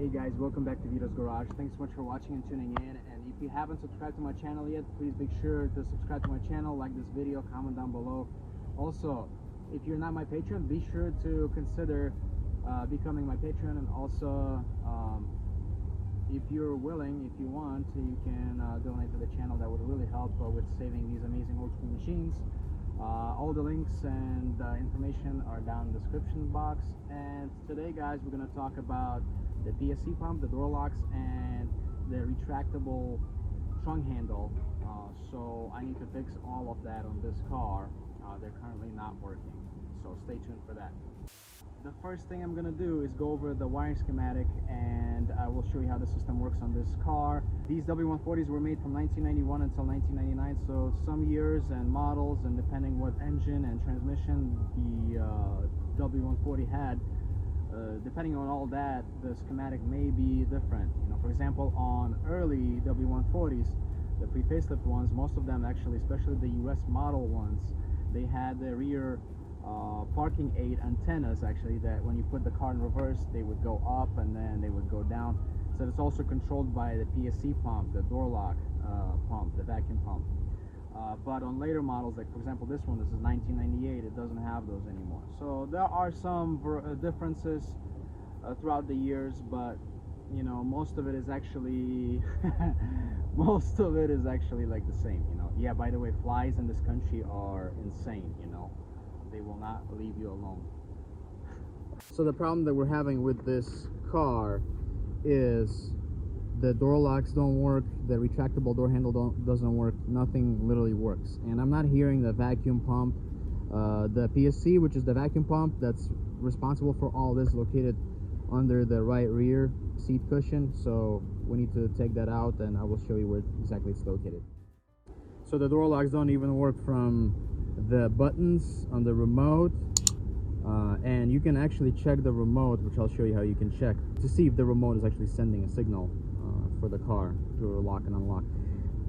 Hey guys, welcome back to VITO'S Garage. Thanks so much for watching and tuning in. And if you haven't subscribed to my channel yet, please make sure to subscribe to my channel, like this video, comment down below. Also, if you're not my patron, be sure to consider becoming my patron. And also, if you're willing, if you want, you can donate to the channel. That would really help with saving these amazing old school machines. All the links and information are down in the description box. And today, guys, we're going to talk about the PSE pump, the door locks, and the retractable trunk handle. So I need to fix all of that on this car. They're currently not working, so stay tuned for that. The first thing I'm gonna do is go over the wiring schematic, and I will show you how the system works on this car. These W140s were made from 1991 until 1999, so some years and models, and depending what engine and transmission the W140 had, depending on all that, the schematic may be different. You know, for example, on early W140s, the pre-facelift ones, most of them actually, especially the US model ones, they had the rear parking aid antennas, actually, that when you put the car in reverse, they would go up and then they would go down. So it's also controlled by the PSE pump, the door lock pump, the vacuum pump. But on later models, like for example this one, this is 1998, it doesn't have those anymore. So there are some differences throughout the years, but you know, most of it is actually most of it is actually like the same, you know. Yeah, by the way, flies in this country are insane, you know. They will not leave you alone. So the problem that we're having with this car is the door locks don't work, the retractable door handle doesn't work, nothing literally works. And I'm not hearing the vacuum pump. The PSC, which is the vacuum pump that's responsible for all this, located under the right rear seat cushion. So we need to take that out, and I will show you where exactly it's located. So the door locks don't even work from the buttons on the remote, and you can actually check the remote, which I'll show you how you can check to see if the remote is actually sending a signal for the car to lock and unlock.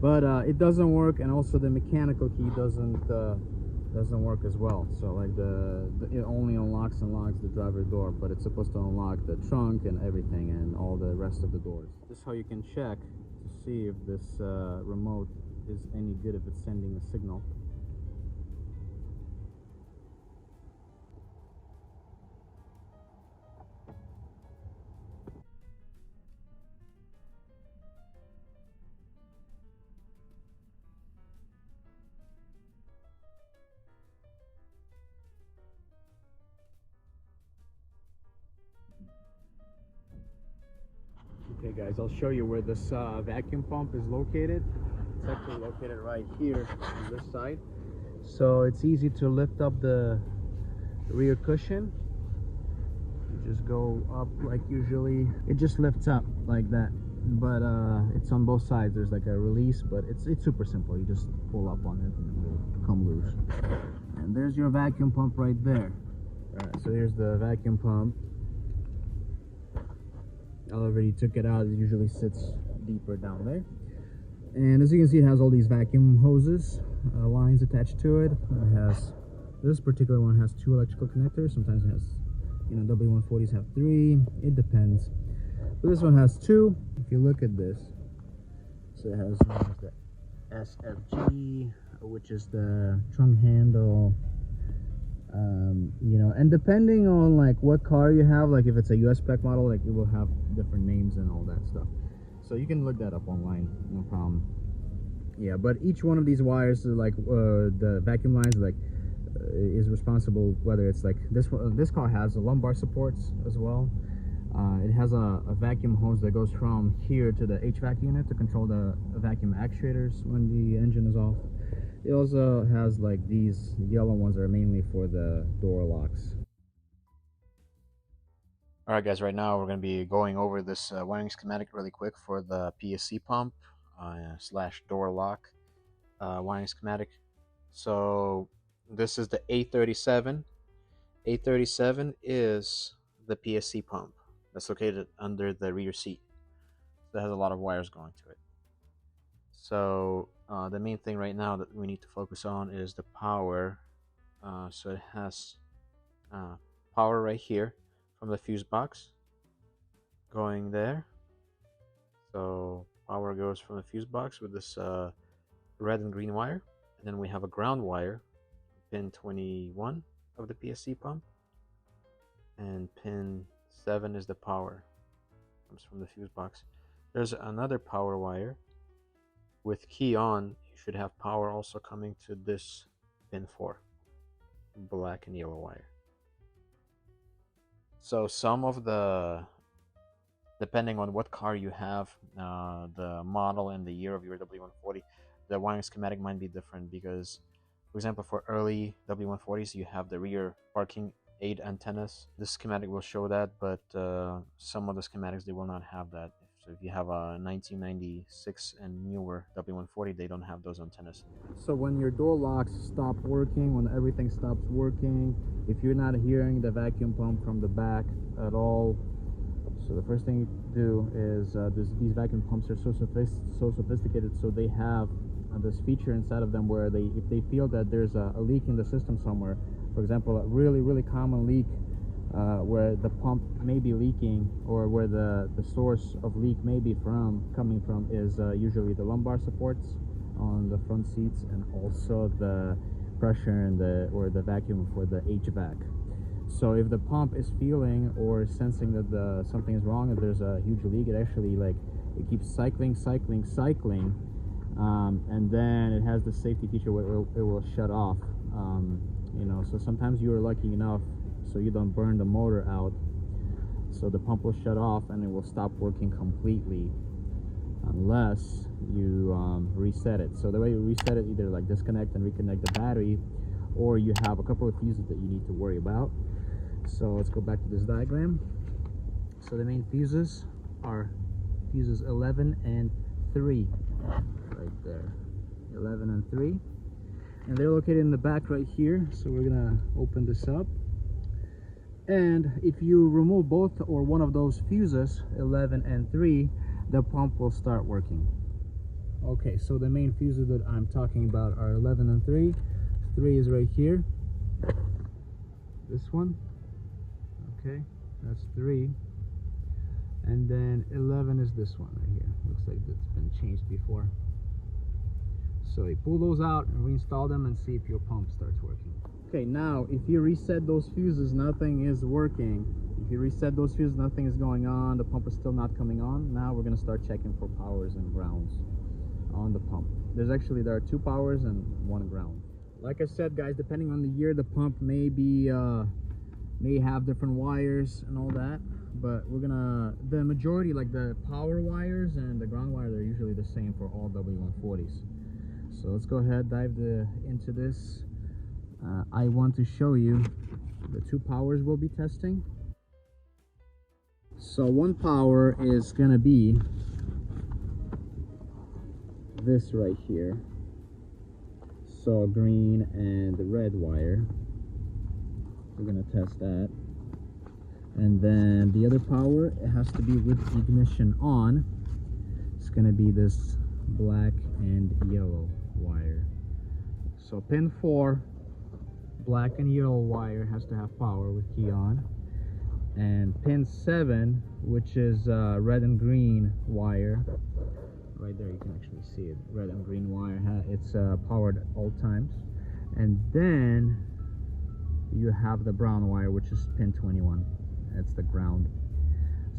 But it doesn't work, and also the mechanical key doesn't work as well. So like it only unlocks and locks the driver door, but it's supposed to unlock the trunk and everything and all the rest of the doors. This is how you can check to see if this remote is any good, if it's sending a signal. Okay guys, I'll show you where this vacuum pump is located. It's actually located right here on this side. So it's easy to lift up the rear cushion. You just go up like usually. It just lifts up like that. But it's on both sides. There's like a release, but it's super simple. You just pull up on it and it will come loose. And there's your vacuum pump right there. Alright, so here's the vacuum pump. I already took it out. It usually sits deeper down there, and as you can see, it has all these vacuum hoses, lines attached to it. It has, this particular one has 2 electrical connectors. Sometimes it has, you know, W140s have 3, it depends, but this one has 2. If you look at this, so it has the SFG, which is the trunk handle. You know, and depending on like what car you have, like if it's a US spec model, like it will have different names and all that stuff, so you can look that up online, no problem. Yeah, but each one of these wires, like the vacuum lines, like is responsible, whether it's like this car has a lumbar supports as well. It has a vacuum hose that goes from here to the HVAC unit to control the vacuum actuators when the engine is off. It also has like these yellow ones that are mainly for the door locks. Alright guys, right now we're going to be going over this wiring schematic really quick for the PSC pump slash door lock wiring schematic. So this is the A37. A37 is the PSC pump that's located under the rear seat. That has a lot of wires going to it. So the main thing right now that we need to focus on is the power. So it has power right here from the fuse box, going there. So power goes from the fuse box with this red and green wire, and then we have a ground wire, pin 21 of the PSE pump, and pin 7 is the power, comes from the fuse box. There's another power wire with key on. You should have power also coming to this pin 4, black and yellow wire. So some of the, depending on what car you have, the model and the year of your W140, the wiring schematic might be different because, for example, for early W140s, you have the rear parking aid antennas. This schematic will show that, but some of the schematics, they will not have that. So if you have a 1996 and newer W140, they don't have those antennas. So when your door locks stop working, when everything stops working, if you're not hearing the vacuum pump from the back at all, so the first thing you do is these vacuum pumps are so sophisticated, so they have this feature inside of them where if they feel that there's a leak in the system somewhere, for example, a really common leak where the pump may be leaking, or where the source of leak may be coming from is usually the lumbar supports on the front seats, and also the pressure in the vacuum for the HVAC. So if the pump is feeling or sensing that something is wrong, if there's a huge leak, it actually it keeps cycling, and then it has the safety feature where it will shut off. So sometimes you are lucky enough so you don't burn the motor out, so the pump will shut off and it will stop working completely unless you reset it. So the way you reset it, either disconnect and reconnect the battery, or you have a couple of fuses that you need to worry about. So let's go back to this diagram. So the main fuses are fuses 11 and 3 right there, 11 and 3, and they're located in the back right here. So we're gonna open this up, and if you remove both or one of those fuses, 11 and 3, the pump will start working. Okay, so the main fuses that I'm talking about are 11 and 3. 3 is right here, this one. Okay, that's 3, and then 11 is this one right here. Looks like it's been changed before. So you pull those out and reinstall them and see if your pump starts working. Okay, now if you reset those fuses, nothing is working. If you reset those fuses, nothing is going on, the pump is still not coming on. Now we're going to start checking for powers and grounds on the pump. There are 2 powers and 1 ground. Like I said, guys, depending on the year, the pump may have different wires and all that, but the majority, like the power wires and the ground wires, are usually the same for all W140s. So let's go ahead, dive into this. I want to show you the 2 powers we'll be testing. So 1 power is gonna be this right here, so green and the red wire. We're gonna test that. And then the other power, it has to be with ignition on. It's gonna be this black and yellow wire. So pin 4, black and yellow wire, has to have power with key on. And pin 7, which is red and green wire, right there, you can actually see it, red and green wire, it's powered at all times. And then you have the brown wire, which is pin 21. That's the ground.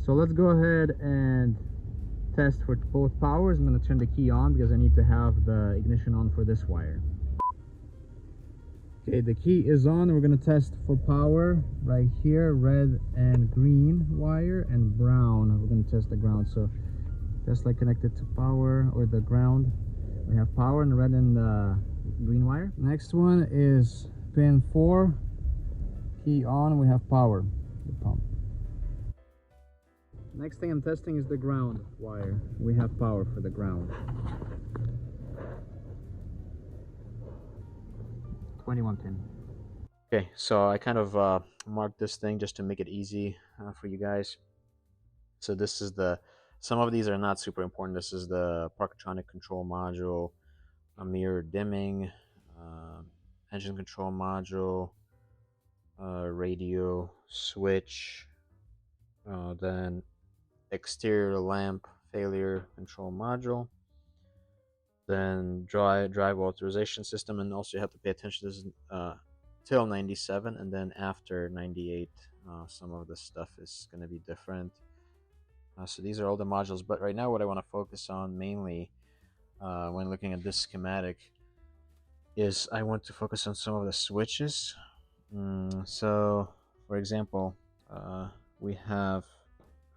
So let's go ahead and test for both powers. I'm going to turn the key on because I need to have the ignition on for this wire. Okay, the key is on. We're going to test for power right here, red and green wire, and brown. We're going to test the ground. So just connected to power or the ground, we have power and red and green wire. Next one is pin 4, key on, we have power, the pump. Next thing I'm testing is the ground wire. We have power for the ground. 21 pin. Okay, so I kind of marked this thing just to make it easy for you guys. So this is some of these are not super important. This is the Parkotronic control module, a mirror dimming, engine control module, radio switch, then exterior lamp failure control module, then drive authorization system, and also you have to pay attention to this till 97, and then after 98 some of the stuff is going to be different. So these are all the modules, but right now what I want to focus on mainly when looking at this schematic is I want to focus on some of the switches. So for example, we have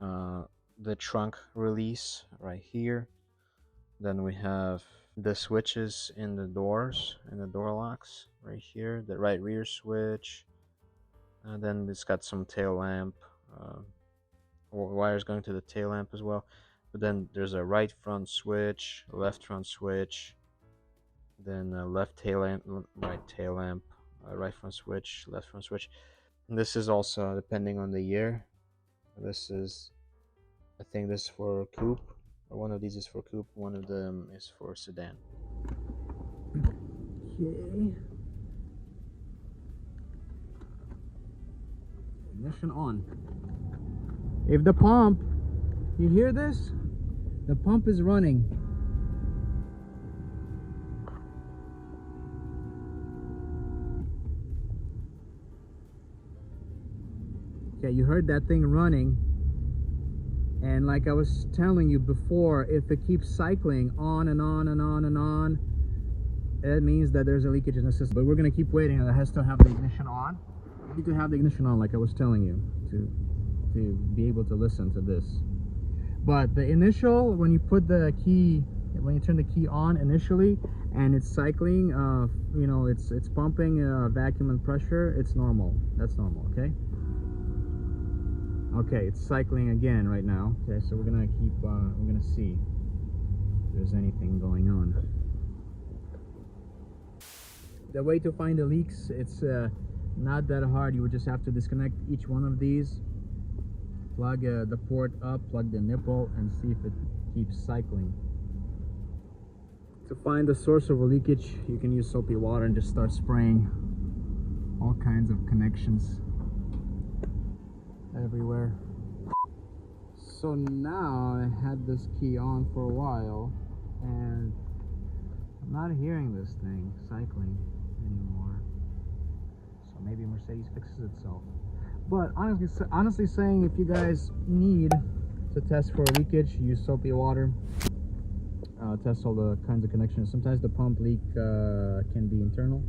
the trunk release right here, then we have the switches in the doors and the door locks right here, the right rear switch, and then it's got some tail lamp wires going to the tail lamp as well. But then there's a right front switch, left front switch, then a left tail lamp, right tail lamp, right front switch, left front switch. And this is also depending on the year. This is, I think this is for coupe, or one of these is for coupe, one of them is for sedan. Okay. Ignition on. If the pump, you hear this? The pump is running. Okay, you heard that thing running. And like I was telling you before, if it keeps cycling on and on and on and on, it means that there's a leakage in the system. But we're gonna keep waiting, and it has to have the ignition on. You could have the ignition on, like I was telling you, to be able to listen to this. But the initial, when you put the key, when you turn the key on initially, and it's cycling, you know, it's pumping vacuum and pressure, it's normal. That's normal. Okay. Okay, it's cycling again right now. Okay, so we're gonna keep, we're gonna see if there's anything going on. The way to find the leaks, it's not that hard. You would just have to disconnect each one of these, plug the port up, plug the nipple, and see if it keeps cycling. To find the source of a leakage, you can use soapy water and just start spraying all kinds of connections everywhere. So now I had this key on for a while, and I'm not hearing this thing cycling anymore. So maybe Mercedes fixes itself. But honestly saying, if you guys need to test for a leakage, use soapy water. Test all the kinds of connections. Sometimes the pump leak can be internal,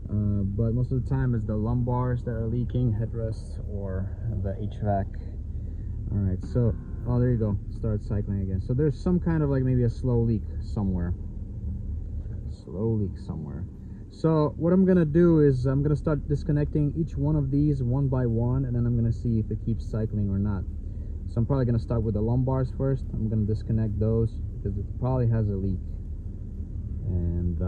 but most of the time it's the lumbars that are leaking, headrests, or the HVAC. All right, so there you go, start cycling again. So there's some kind of like maybe a slow leak somewhere. So what I'm gonna do is I'm gonna start disconnecting each one of these one by one, and then I'm gonna see if it keeps cycling or not. So I'm probably gonna start with the lumbars first. I'm gonna disconnect those because it probably has a leak, and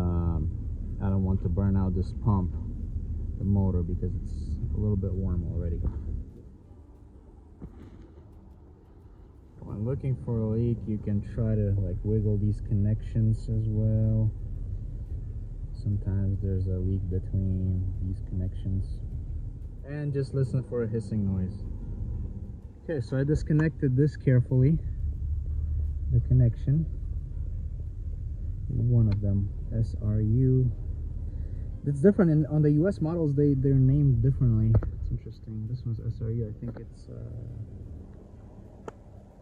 I don't want to burn out this pump, the motor, because it's a little bit warm already. When looking for a leak, you can try to like wiggle these connections as well. Sometimes there's a leak between these connections, and just listen for a hissing noise. Okay, so I disconnected this carefully, the connection, one of them, SRU. It's different on the US models, they're named differently. It's interesting. This one's SRU. I think it's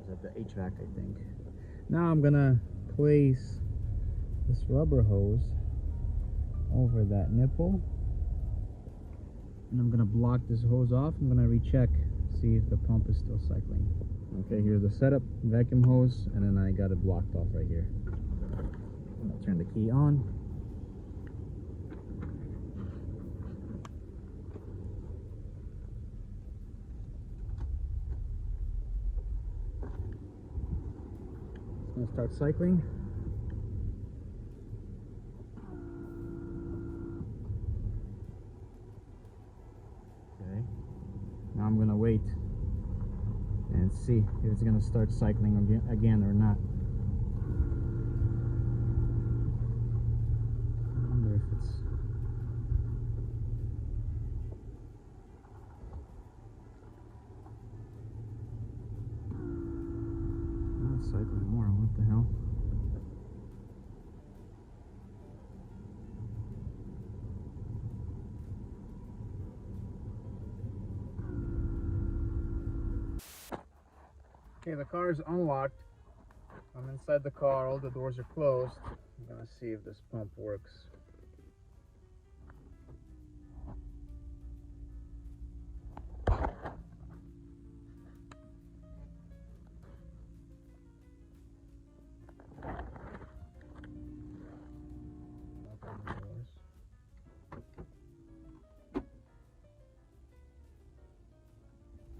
is that the HVAC, I think. Now I'm gonna place this rubber hose over that nipple, and I'm gonna block this hose off. I'm gonna recheck, see if the pump is still cycling. Okay, here's the setup, vacuum hose, and then I got it blocked off right here. I'll turn the key on. It's gonna start cycling. Okay, now I'm gonna wait and see if it's gonna start cycling again or not. I wonder if it's... cycling more. What the hell? Okay, the car is unlocked. I'm inside the car, all the doors are closed. I'm gonna see if this pump works.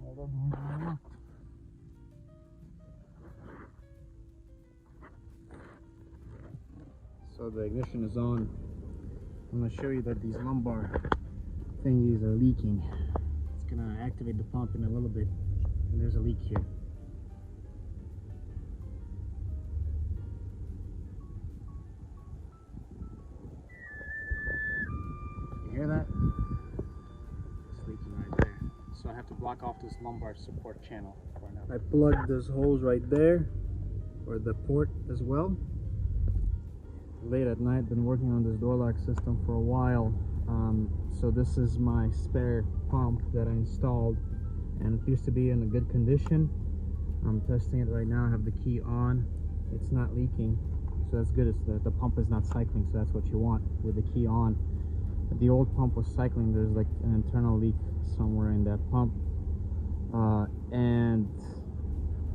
All the doors are unlocked. So the ignition is on. I'm going to show you that these lumbar thingies are leaking. It's going to activate the pump in a little bit, and there's a leak here. You hear that? It's leaking right there. So I have to block off this lumbar support channel for now. I plugged this hose right there, or the port as well. Late at night, been working on this door lock system for a while. So this is my spare pump that I installed, and it appears to be in a good condition. I'm testing it right now. I have the key on. It's not leaking, so that's good. It's the pump is not cycling, so that's what you want with the key on. The old pump was cycling. There's like an internal leak somewhere in that pump, and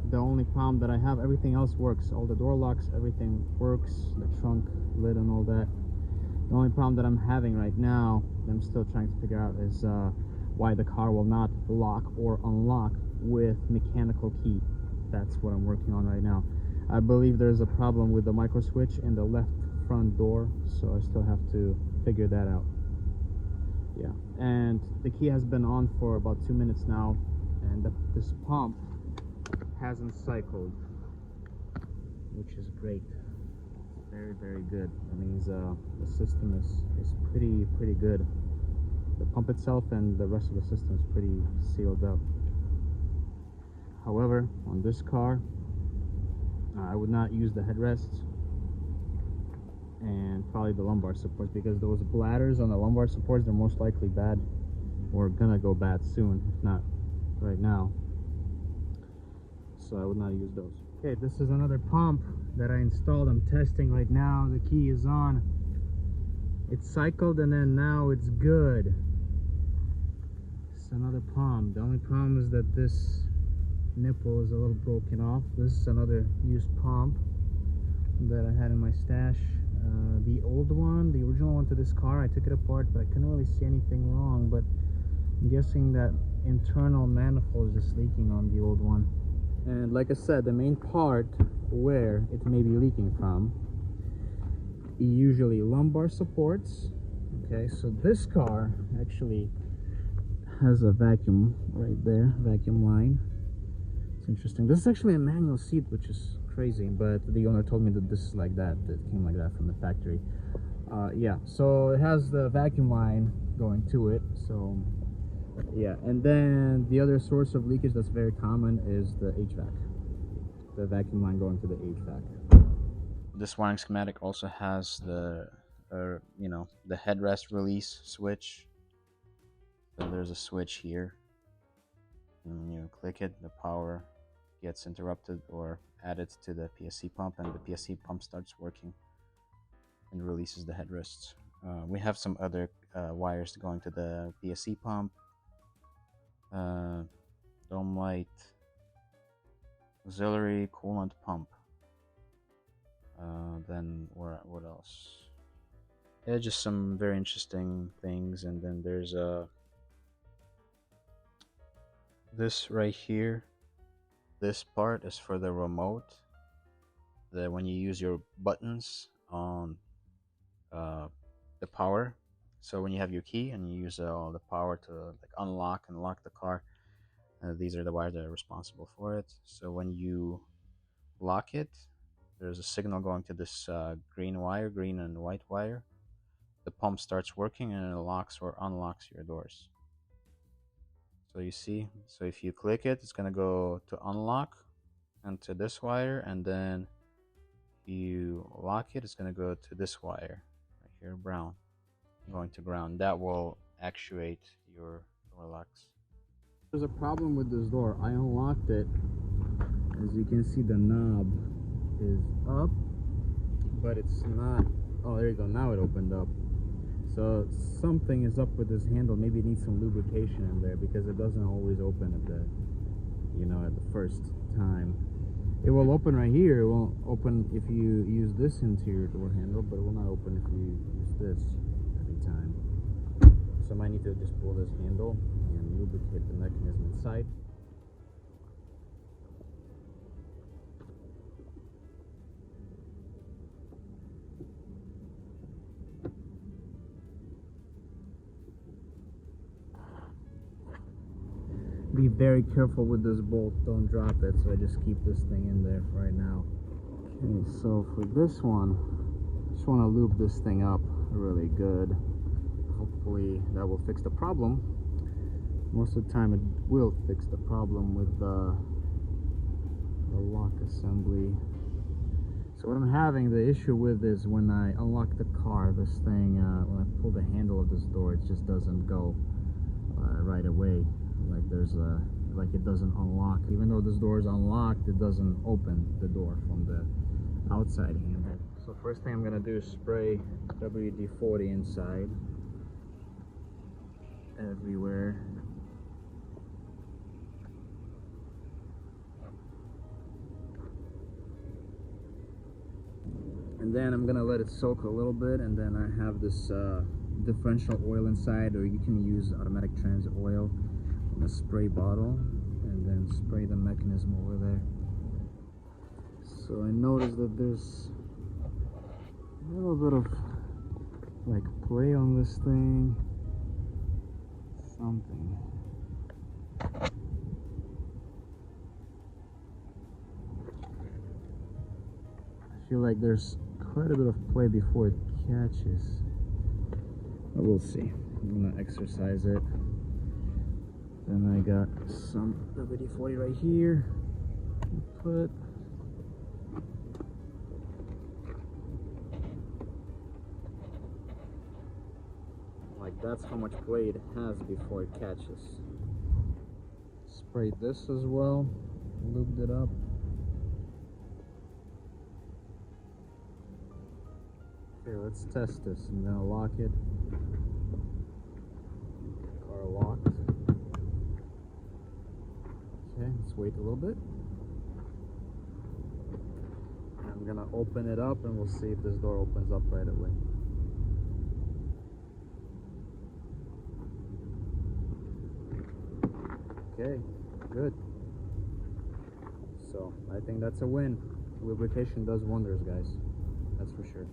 the only problem that I have, everything else works. All the door locks, everything works, the trunk lid and all that. The only problem that I'm having right now, that I'm still trying to figure out, is why the car will not lock or unlock with mechanical key. That's what I'm working on right now. I believe there's a problem with the micro switch in the left front door, so I still have to figure that out. Yeah, and the key has been on for about 2 minutes now, and this pump hasn't cycled, which is great. Very, very good. That means the system is pretty good. The pump itself and the rest of the system is pretty sealed up. However, on this car, I would not use the headrests and probably the lumbar supports, because those bladders on the lumbar supports, they're most likely bad or gonna go bad soon, if not right now. So I would not use those. Okay, this is another pump that I installed. I'm testing right now. The key is on. It's cycled, and then now it's good. It's another pump. The only problem is that this nipple is a little broken off. This is another used pump that I had in my stash. The old one, the original one to this car, I took it apart, but I couldn't really see anything wrong. But I'm guessing that internal manifold is just leaking on the old one. And like I said, the main part where it may be leaking from, usually lumbar supports. Okay, so this car actually has a vacuum right there, vacuum line. It's interesting. This is actually a manual seat, which is crazy, but the owner told me that this is like that. It came like that from the factory. Yeah, so it has the vacuum line going to it. So yeah, and then the other source of leakage that's very common is the HVAC, the vacuum line going to the HVAC. This wiring schematic also has the the headrest release switch. So there's a switch here, and when you click it, the power gets interrupted or added to the PSE pump, and the PSE pump starts working and releases the headrests. We have some other wires going to the PSE pump, dome light, auxiliary coolant pump. Then what else? Yeah, just some very interesting things. And then there's this right here. This part is for the remote. That when you use your buttons on the power. So when you have your key and you use the power to like unlock and lock the car, these are the wires that are responsible for it. So when you lock it, there's a signal going to this green wire, green and white wire. The pump starts working and it locks or unlocks your doors. So you see, so if you click it, it's gonna go to unlock, onto this wire, and then you lock it, it's going to go to this wire right here, brown, going to ground. That will actuate your door locks. There's a problem with this door. I unlocked it. As you can see, the knob is up, but it's not. Oh, there you go. Now it opened up. So something is up with this handle. Maybe it needs some lubrication in there, because it doesn't always open at the, at the first time. It will open right here. It won't open if you use this interior door handle, but it will not open if you use this every time. So I might need to just pull this handle and lubricate the mechanism inside. Be very careful with this bolt, don't drop it, so I just keep this thing in there right now. Okay, so for this one, I just want to lube this thing up really good. Hopefully that will fix the problem. Most of the time it will fix the problem with the lock assembly. So what I'm having the issue with is when I unlock the car, this thing, when I pull the handle of this door, it just doesn't go right away. Like there's a, like it doesn't unlock. Even though this door is unlocked, it doesn't open the door from the outside handle. So first thing I'm gonna do is spray WD-40 inside, everywhere. And then I'm gonna let it soak a little bit, and then I have this differential oil inside, or you can use automatic transit oil in a spray bottle, and then spray the mechanism over there. So I noticed that there's a little bit of like play on this thing, something. I feel like there's quite a bit of play before it catches. But we'll see. I'm gonna exercise it. Then I got some WD-40 right here. Put. Like that's how much play it has before it catches. Sprayed this as well. Lubed it up. Okay, let's test this. I'm gonna lock it. Car locked. Okay, let's wait a little bit. I'm gonna open it up and we'll see if this door opens up right away. Okay, good. So I think that's a win. Lubrication does wonders, guys. That's for sure.